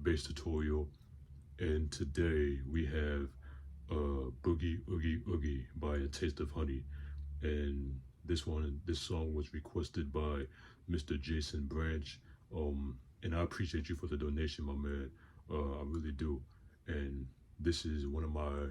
bass tutorial, and today we have Boogie, Oogie, Oogie by A Taste of Honey. And this song was requested by Mr. Jason Branch. And I appreciate you for the donation, my man. I really do. And this is one of my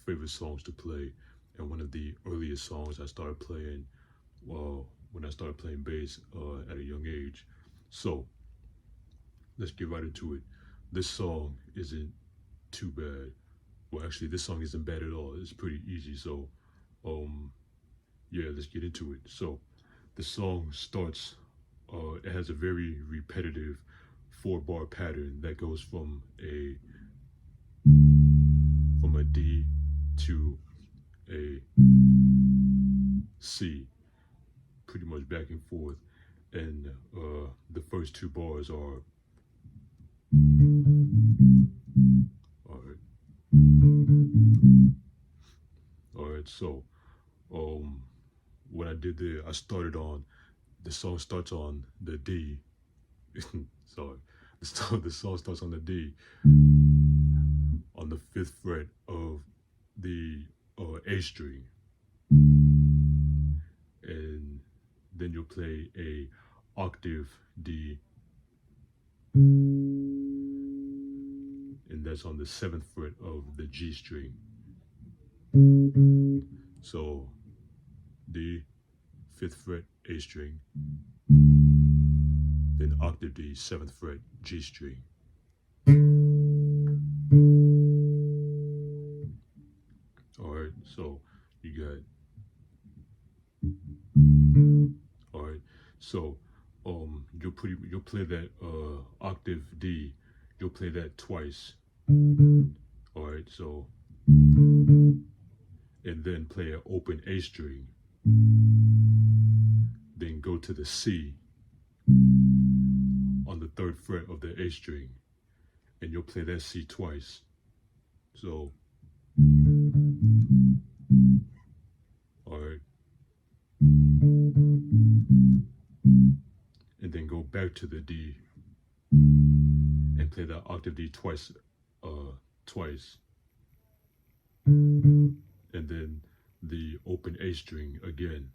favorite songs to play, and one of the earliest songs I started playing when I started playing bass at a young age. So let's get right into it. This song isn't too bad. Well, actually, this song isn't bad at all. It's pretty easy. So, yeah, let's get into it. So, the song starts. It has a very repetitive 4-bar pattern that goes from a D to a C, pretty much back and forth. And the first 2 bars are all right. All right. So, what I did there, the song starts on the D. Sorry, the song starts on the D, on the 5th fret of the A string, and then you'll play a octave D, and that's on the 7th fret of the G string. So D, 5th fret, A string, then octave D, 7th fret, G string. All right, so you got. All right, so you'll play that octave D. You'll play that twice. All right, so and then play an open A string. Then go to the C on the 3rd fret of the A string, and you'll play that C twice. So, all right, and then go back to the D and play that octave D twice, and then the open A string again.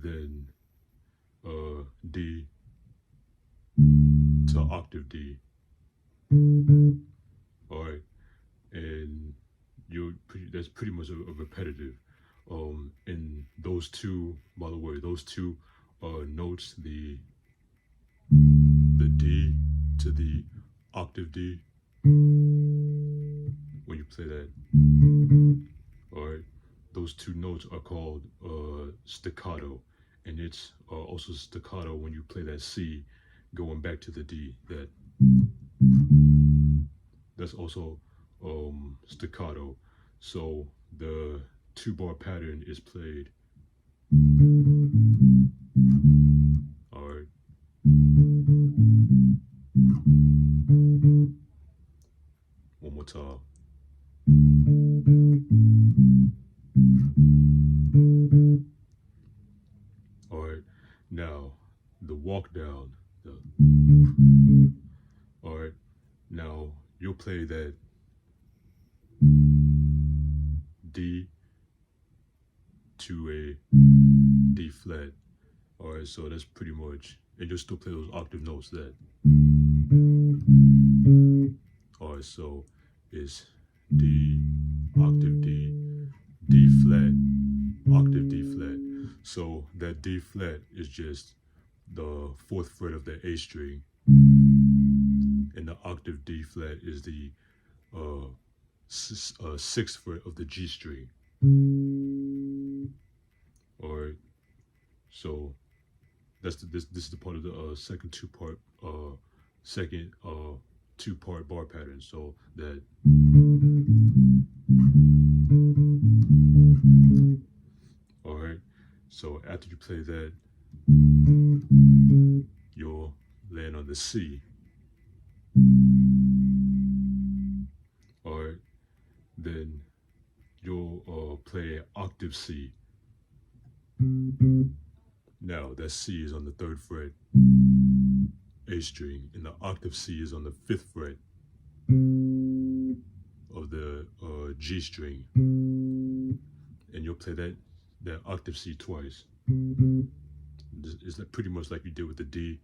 Then D to octave D. All right, and that's pretty much a repetitive. And those two, by the way, those two notes, the D to the octave D, when you play that, all right, those 2 notes are called staccato, and it's also staccato when you play that C going back to the D. That's also staccato. So the 2-bar pattern is played. All right. One more time. All right. Now the walk down. All right. Now you'll play that D to a D flat. All right. So that's pretty much, and you'll still play those octave notes. That. All right. So it's D, octave D, D flat, octave D flat. So that D flat is just the 4th fret of the A string, and the octave D flat is the 6th fret of the G string. All right. So this is the part of the second 2-part bar pattern. So that. All right. So after you play that, you'll land on the C. All right. Then you'll play octave C. Now that C is on the 3rd fret, A string, and the octave C is on the 5th fret of the G string, and you'll play that octave C twice. It's pretty much like you did with the D,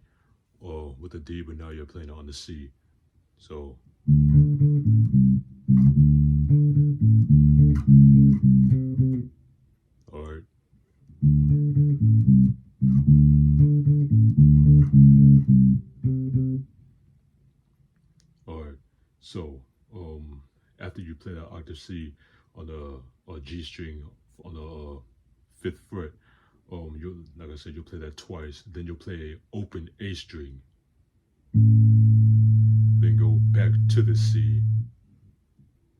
but now you're playing it on the C. So all right. All right. So after you play that octave C on the G string on the 5th fret, you, like I said, you'll play that twice. Then you'll play a open A string. Then go back to the C,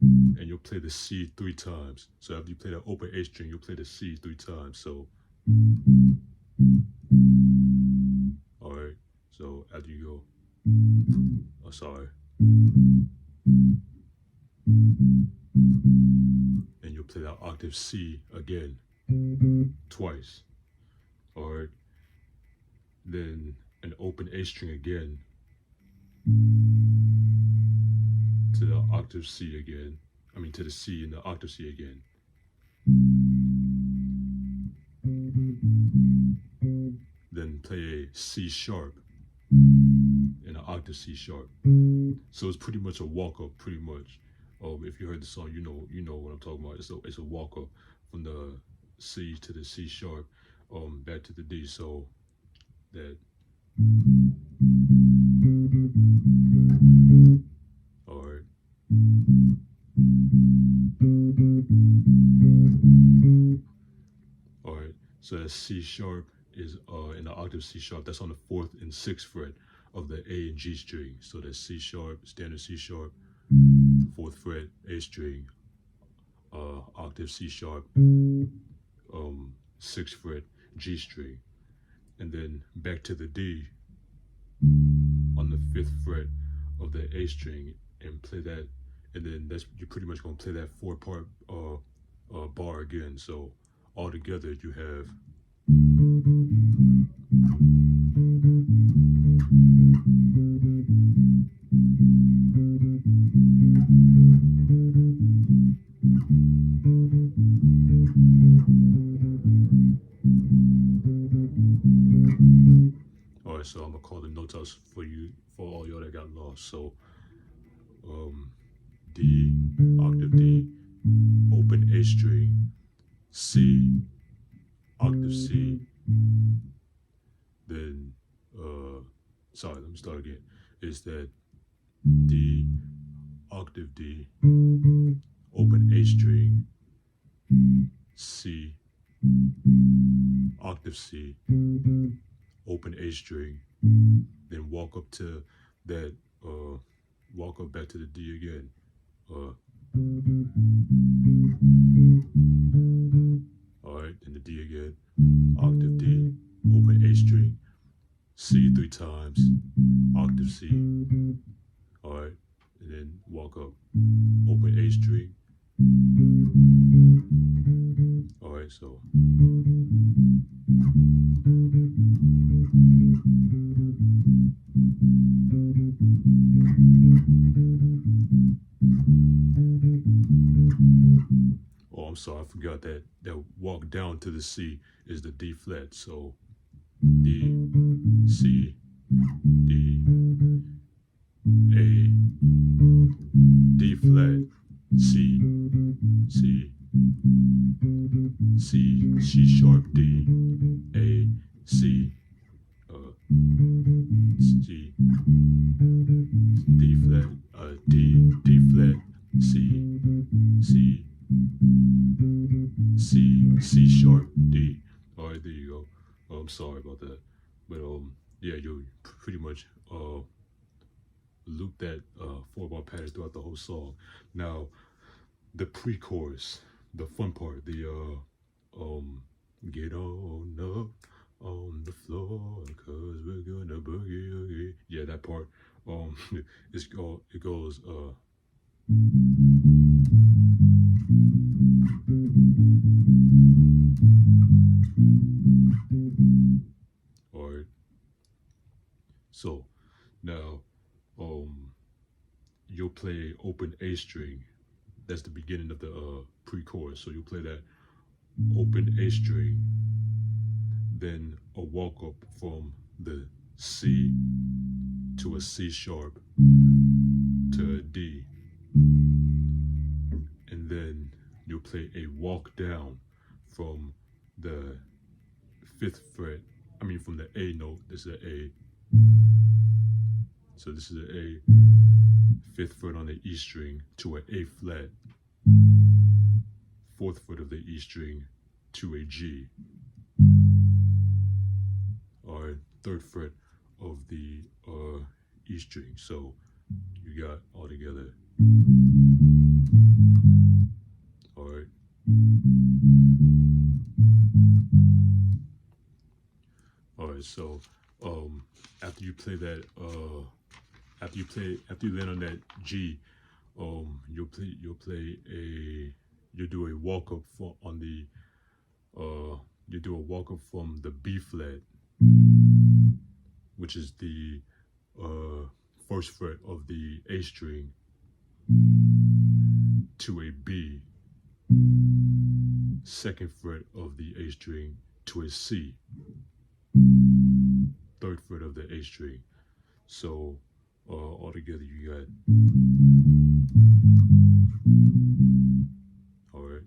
and you'll play the C 3 times. So after you play that open A string, you'll play the C 3 times. So, all right. So after you go, oh sorry, and you'll play that octave C again twice. All right. Then an open A string again to the octave C again. I mean to the C and the octave C again. Then play a C sharp and an octave C sharp. So it's pretty much a walk up, pretty much. If you heard the song, you know what I'm talking about. It's a walk up from the C to the C sharp, back to the D. So that. All right. All right. So that C sharp is in the octave C sharp. That's on the 4th and 6th fret of the A and G string. So that's C sharp, standard C sharp, 4th fret, A string, octave C sharp, 6th fret, G string, and then back to the D on the 5th fret of the A string and play that, and then you're pretty much gonna play that 4-part bar again. So all together you have all right. So I'm gonna call the notes out for you, for all y'all that got lost. So D, octave D, open A string, C, octave C, then sorry, let me start again. Is that D, octave D, open A string, C, octave C, open A string, then walk up to that, walk up back to the D again. All right, then the D again, octave D, open A string, C 3 times, octave C. All right, and then walk up, open A string. All right, so. Oh, I'm sorry, I forgot that walk down to the C is the D flat. So D, C, D, A, D flat, C, C, C, C sharp, D, A, C, C, D flat, D, D flat, C, C, C, C sharp, D. All right, there you go. I'm sorry about that, but yeah, you pretty much loop that 4-bar pattern throughout the whole song. Now, the pre-chorus, the fun part, the get on up on the floor, 'cause we're gonna boogie oogie. Yeah, that part. It goes all right. So play a open A string. That's the beginning of the pre-chorus. So you play that open A string, then a walk up from the C to a C sharp to a D, and then you'll play a walk down from the fifth fret. I mean, from the A note. This is an A. So this is an A, fifth fret on the E string to an A flat, fourth fret of the E string to a G, or third fret of the E string. So you got all together. All right. All right. So after you play that, after you land on that G, you'll do a walk up on the you do a walk up from the B flat, which is the first fret of the A string, to a B, second fret of the A string to a C, third fret of the A string. So altogether you got, all right.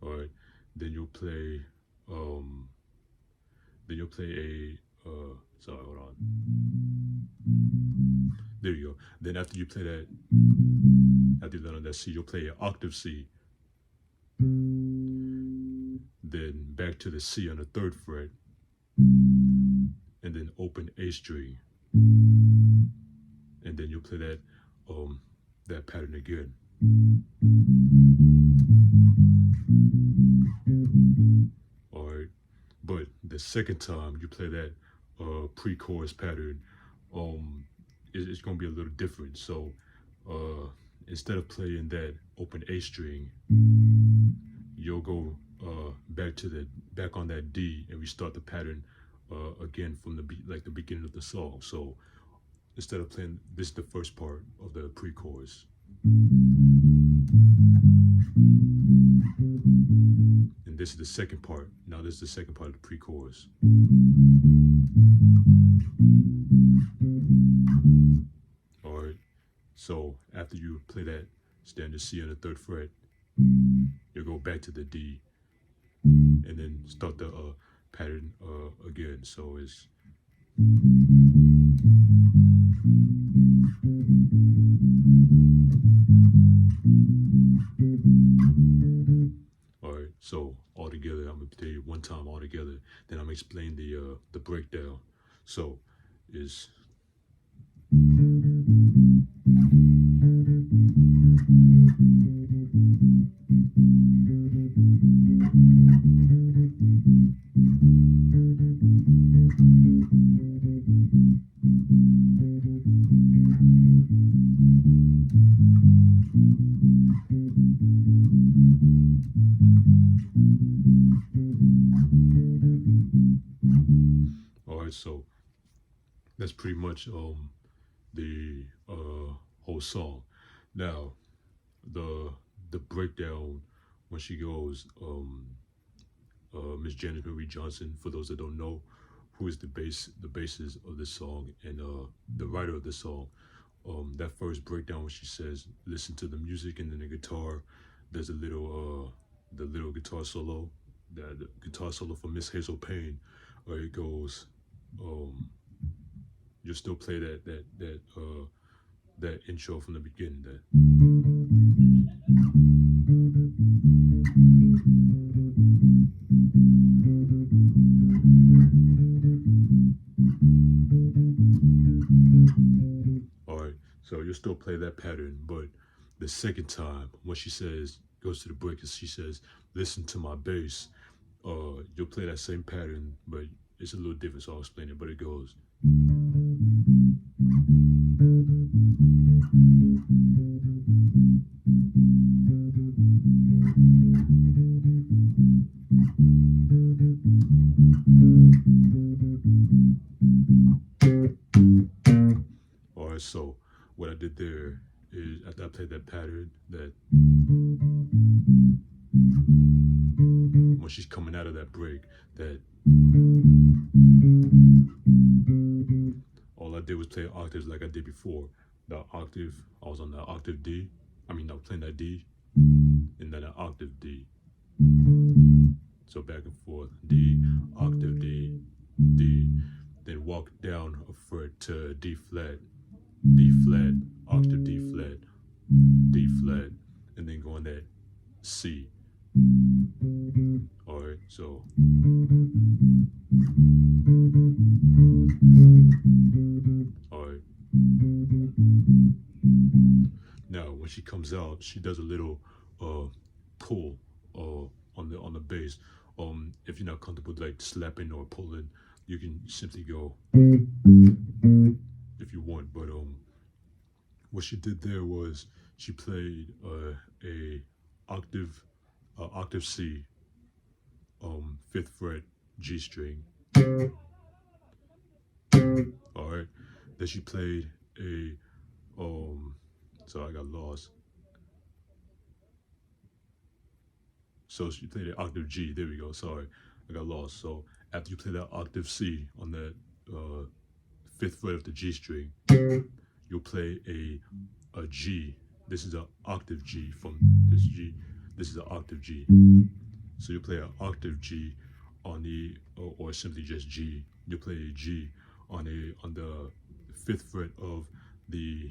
All right, then you'll play sorry, hold on. There you go. Then after you play that, after you land on that C, you'll play an octave C. Then back to the C on the third fret, and then open A string, and then you'll play that that pattern again. All right, but the second time you play that pre-chorus pattern, it's gonna be a little different. So instead of playing that open A string, you'll go back on that D, and we start the pattern again from the beginning of the song. So instead of playing, this is the first part of the pre-chorus, and this is the second part. Now this is the second part of the pre-chorus. All right. So after you play that standard C on the third fret, you'll go back to the D, and then start the pattern again. So it's all right. So all together, I'm gonna tell you one time all together. Then I'm gonna explain the breakdown. So is all right. So that's pretty much the whole song. Now the breakdown, when she goes, Miss Janet Marie Johnson, for those that don't know, who is the bassist of this song and the writer of the song, that first breakdown when she says listen to the music, and then the guitar, there's a little the little guitar solo, the guitar solo from Miss Hazel Payne, where it goes, you'll still play that intro from the beginning. That all right. So you'll still play that pattern, but the second time when she goes to the break and she says, "Listen to my bass," you'll play that same pattern, but it's a little different. So I'll explain it. But it goes. so what I did there is after I played that pattern, that when she's coming out of that break, that all I did was play octaves like I did before. The octave, I was on the octave D. I was playing that D, and then an octave D. So back and forth, D, octave D, D. Then walk down a fret to D flat, octave D flat, and then go on that C. Alright, so alright. Now when she comes out, she does a little pull on the bass. If you're not comfortable like slapping or pulling, you can simply go if you want. But what she did there was she played a octave C, 5th fret G string. All right. Then she played a so I got lost. So she played an octave G. There we go. Sorry, I got lost. So after you play that octave C on that 5th fret of the G string, you'll play a G. This is an octave G from this G. This is an octave G. So you play an octave G on the, or simply just G. You play a G on the 5th fret of the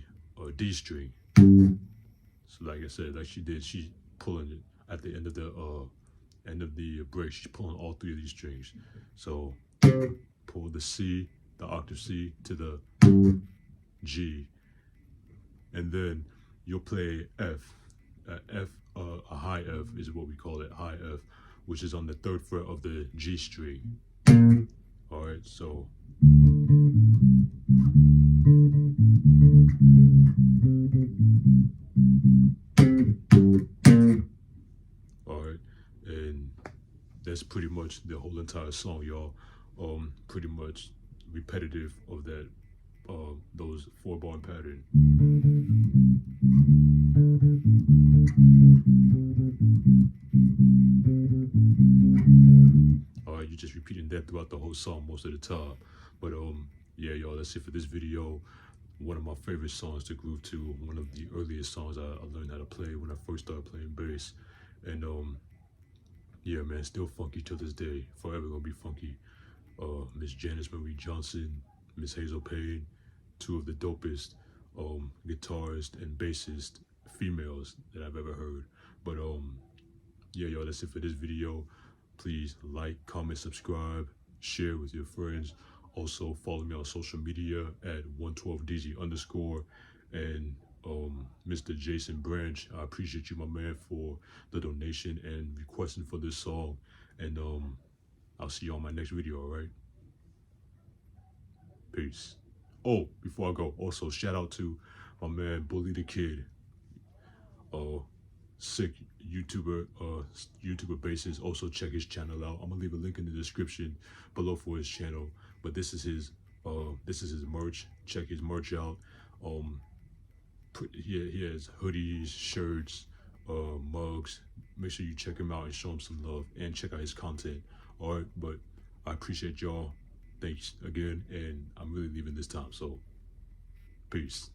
D string. So like I said, like she did, she's pulling it at the end of the break. She's pulling all 3 of these strings. So pull the C, the octave C to the G, and then you'll play F. A high F is what we call it, high F, which is on the 3rd fret of the G string. All right, so all right, and that's pretty much the whole entire song, y'all. Pretty much repetitive of that, those 4-bar pattern. All right, you're just repeating that throughout the whole song most of the time. But yeah, y'all, that's it for this video. One of my favorite songs to groove to. One of the earliest songs I learned how to play when I first started playing bass. And yeah, man, still funky to this day. Forever gonna be funky. Miss Janice Marie Johnson, Miss Hazel Payne, 2 of the dopest guitarists and bassists females that I've ever heard. But yeah, y'all, that's it for this video. Please like, comment, subscribe, share with your friends. Also follow me on social media at 112DZ_, and Mr. Jason Branch, I appreciate you, my man, for the donation and requesting for this song. And I'll see you on my next video, all right? Peace. Oh, before I go, also shout out to my man Bully the Kid, sick YouTuber bassist. Also check his channel out. I'm gonna leave a link in the description below for his channel. But this is his merch. Check his merch out. He has hoodies, shirts, mugs. Make sure you check him out and show him some love, and check out his content. All right, but I appreciate y'all. Thanks again, and I'm really leaving this time, so peace.